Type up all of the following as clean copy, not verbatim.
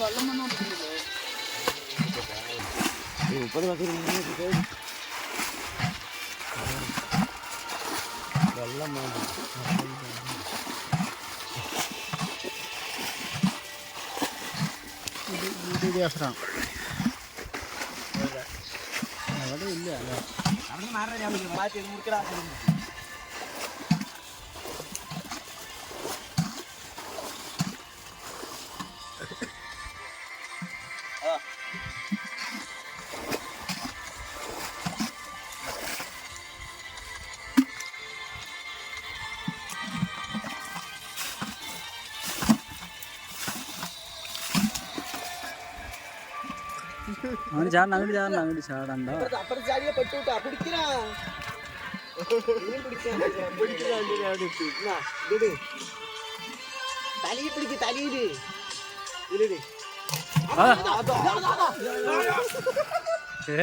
വെള്ളം വന്നോണ്ടിരിക്കുന്നില്ലേ? 30 വെള്ളം വേണ്ടി ാണ് അവിടെ ഇല്ല അല്ലേ? അങ്ങോട്ട് ചാടണ്ട, അങ്ങോട്ട് ചാടണ്ട, അങ്ങോട്ട് ചാടണ്ട.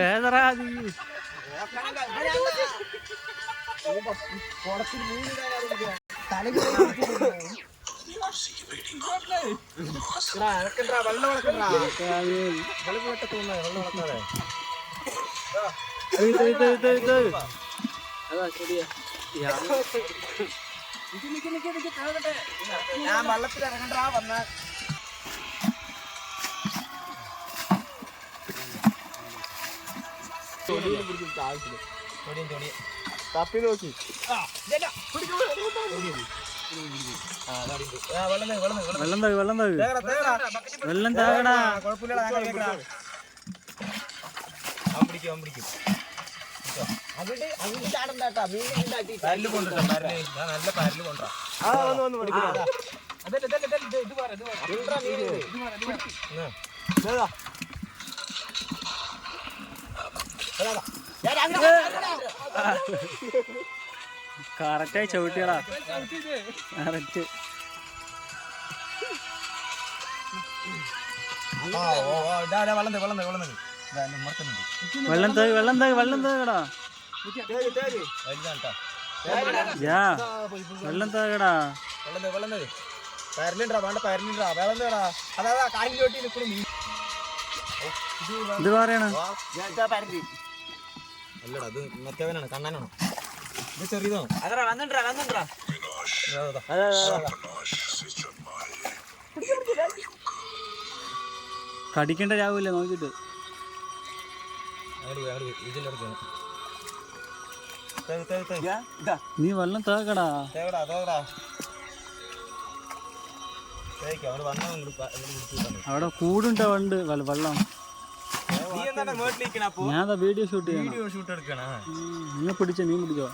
ഏതറാ ഞാൻ വള്ളത്തിൽ ഇറങ്ങണ്ടാ വന്ന തപ്പി നോക്കി വെള്ളം താഴെ വെള്ളം താഴെ വെള്ളം താഴെടാ. കുഴപ്പമില്ല, കറക്റ്റായി ചവിട്ടിയടാ. കറക്റ്റ് വെള്ളം താഴെ വെള്ളം താഴെ വെള്ളം താഴെടാ. വെള്ളം താഴെടാ. ഇത് പറയണ അല്ലടാ, ഇത് മറ്റവനാണ്, കണ്ണനാണോ? ഇത് ചെറിയതാണോ? കടിക്കേണ്ട രാവില്ല നോക്കിട്ട്. നീ വെള്ളം തേക്കടാ. അവിടെ കൂടുണ്ട വണ്ട് വെള്ളം. ഞാൻ വീഡിയോ ഷൂട്ട് ചെയ്യണം. നീ പിടിച്ചോ, നീ പിടിച്ചോ.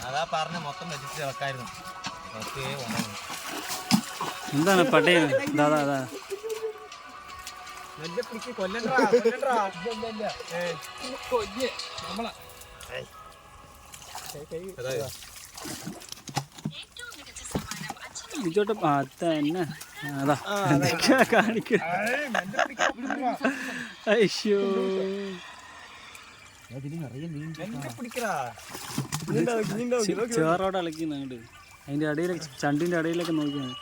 അതാ പറഞ്ഞ മൊത്തം വെച്ചിട്ട് വെക്കായിരുന്നു. എന്താണ് പട്ടേ? ദാദാ അതാ ഇജോട്ടെ തന്നെ അതാ കാണിക്ക. അയ്യോ ചേറോടെ ഇളക്കി അങ്ങോട്ട് അതിന്റെ അടിയിലൊക്കെ ചണ്ടിന്റെ അടിയിലൊക്കെ നോക്കിയാണ്.